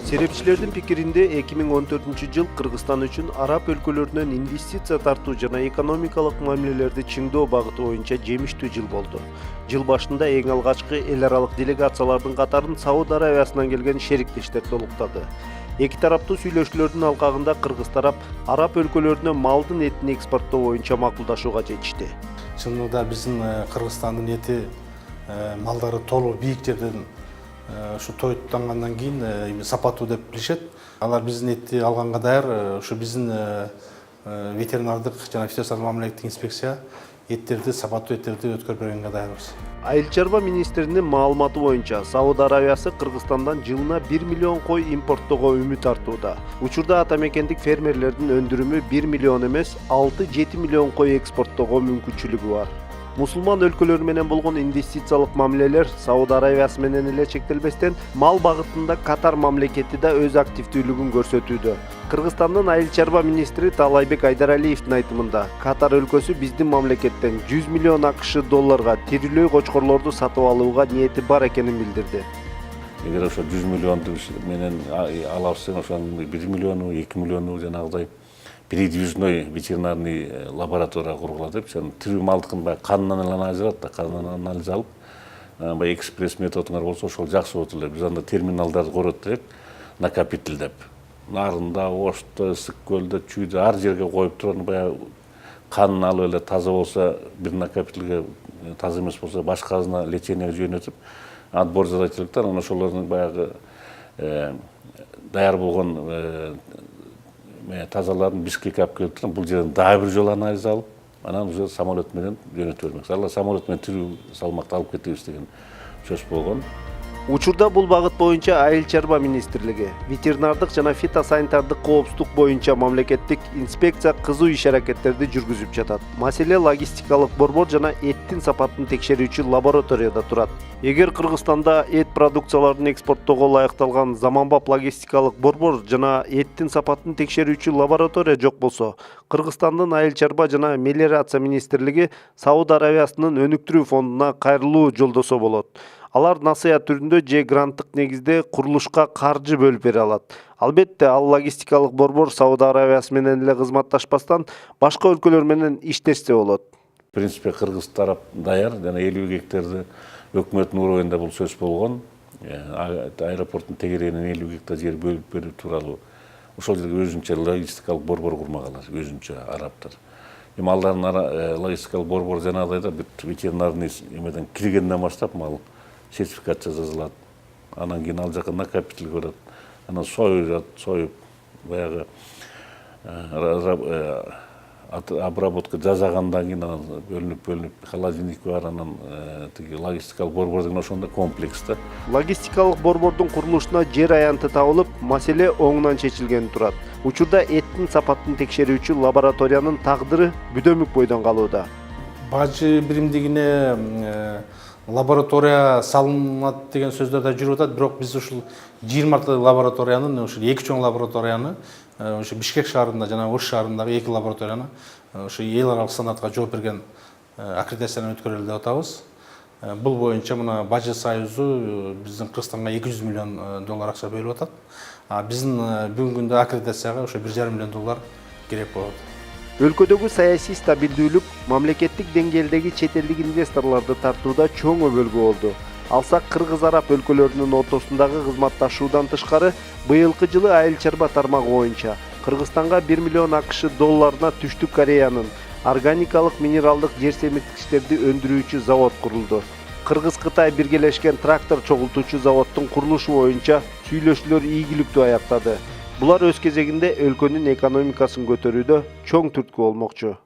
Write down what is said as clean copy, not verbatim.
Серепчилердин пикиринде 2014-жыл Кыргызстан үчүн араб өлкөлөрүнөн инвестиция тартуу жана экономикалык мамилелерди чыңдоо багыты боюнча жемиштүү жыл болду. Жыл башында эң алгачкы эл аралык делегациялардын катарын Сауд Аравиясынан келген шериктештер толуктады. Эки тараптуу сүйлөшүүлөрдүн алкагында кыргыз тарап араб өлкөлөрүнө малдын этин экспорттоо боюнча макулдашууга жетишти. Чынында биздин Кыргызстандын эти малдары толук бийик жерден ушу тойтангандан кийин сапаттуу деп билишет. Алар биздин этти алганга даяр. Ушу биздин ветеринардык жана фитосанитардык мамлекеттик инспекция эттерди сапаттуу эттерди өткөрүп бергенге даярбыз. Айыл чарба министринин маалыматы боюнча Сауд Аравиясы Кыргызстандан жылына 1 миллион кой импорттоого үмүт артууда. Учурда ата мекендик фермерлердин өндүрүмү 1 миллион эмес, 6-7 миллион кой экспорттоого мүмкүнчүлүгү бар. Мусулман өлкөлөр менен болгон инвестициялык мамилелер Сауд Аравиясы менен эле чектелбестен мал багытында Катар мамлекети да өз активдүүлүгүн көрсөтүүдө. Кыргызстандын айыл чарба министри Таалайбек Айдаралиевдин айтымында, Катар өлкөсү биздин мамлекеттен 100 миллион АКШ долларга тирилөө кочкорлорду сатып алууга ниети бар экенин билдирди. Эгер ошо 100 миллионду менен алабыз, ошонун 1 миллиону, 2 миллиону жанагыдай передвижной ветеринарный лаборатория кургула деп, тирүү малдыкын баягы канынан эле ажырат да, канынан анализ алып, баягы экспресс методуңар болсо ошол жакшы болот эле. Биз анда терминалдарды корот элек, накопитель деп. Нарында, Ошто, Ысык көлдө, Чүйдө ар жерге коюп туруп, баягы канын алып эле таза болсо бир накопительге, таза эмес болсо башкасына лечениеге жөнөтүп, отбор жасайт элек да, анан ошолордун баягы даяр болгон тазаларын Бишкекке алып келип туруп, бул жерден дагы бир жолу анализ алып, анан уже самолет менен жөнөтүп бермекчи. Алар самолет менен тирүү салмакты алып кетебиз деген сөз болгон. Учурда бул багыт боюнча Айыл чарба министрлиги, ветеринардык жана фитосанитардык коопсуздук боюнча мамлекеттик инспекция кызуу иш-аракеттерди жүргүзүп жатат. Маселе логистикалык борбор жана эттин сапатын текшерүүчү лабораторияда турат. Эгер Кыргызстанда эт продукцияларын экспорттоого ылайыкталган заманбап логистикалык борбор жана эттин сапатын текшерүүчү лаборатория жок болсо, Кыргызстандын айыл чарба жана мелиорация министрлиги Сауд Аравиясынын өнүктүрүү фондуна кайрылуу жолдосо болот. Алар насыят түрүндө же гранттык негизде курулушка каржы бөлүп бере алат. Албетте, ал логистикалык борбор Сауд Аравиясы менен эле кызматташпастан башка өлкөлөр менен иштешсе болот. В принципе, кыргыз тарап даяр, жана 50 гектарды өкмөттүн уровенде бул сөз болгон. Аэропорттун тегерегинен 50 гектар жер бөлүп берүү тууралуу. Ошол жерге өзүнчө логистикалык борбор курмагалар, өзүнчө арабтар. Эми алардын логистикалык борбор жанагыдай да ветеринарный эмеден киргенден баштап мал сертификация жазылат. Анан кийин ал жака накопитель көрөт. Анан союп, баягы обработка жасагандан кийин анан бөлүнүп холодильник бар, анан тиги логистикалык борбор деген ошондой комплекс да. Логистикалык борбордун курулушуна жер аянты табылып, маселе оңунан чечилгени турат. Учурда эттин сапатын текшерүүчү лабораториянын тагдыры бүдөмүк бойдон калууда. Бажы биримдигине лаборатория салынат деген сөздөр да жүрүп атат, бирок биз ушул 20 лабораториянын, ушул эки чоң лабораторияны, ушу Бишкек шаарында жана Ош шаарындагы эки лабораторияны ушу эл аралык стандартка жооп берген аккредитациядан өткөрөлү деп атабыз. Бул боюнча мына Бажы союзу биздин Кыргызстанга 200 миллион доллар акча бөлүп атат. Биздин бүгүнкү күндө аккредитацияга ошо 1,5 миллион доллар керек болот. Өлкөдөгү саясий стабилдүүлүк мамлекеттик деңгээлдеги чет элдик инвесторлорду тартууда чоң өбөлгө болду. Алсак кыргыз-араб өлкөлөрүнүн ортосундагы кызматташуудан тышкары, быйылкы жылы айыл чарба тармагы боюнча Кыргызстанга 1 миллион АКШ долларына Түштүк Кореянын органикалык минералдык жер семирткичтерди өндүрүүчү завод курулду. Кыргыз-Кытай биргелешкен трактор чогултуучу заводдун курулушу боюнча сүйлөшүүлөр ийгиликтүү аяктады. Булар өз кезегинде өлкөнүн экономикасын көтөрүүдө чоң түрткү болмокчу.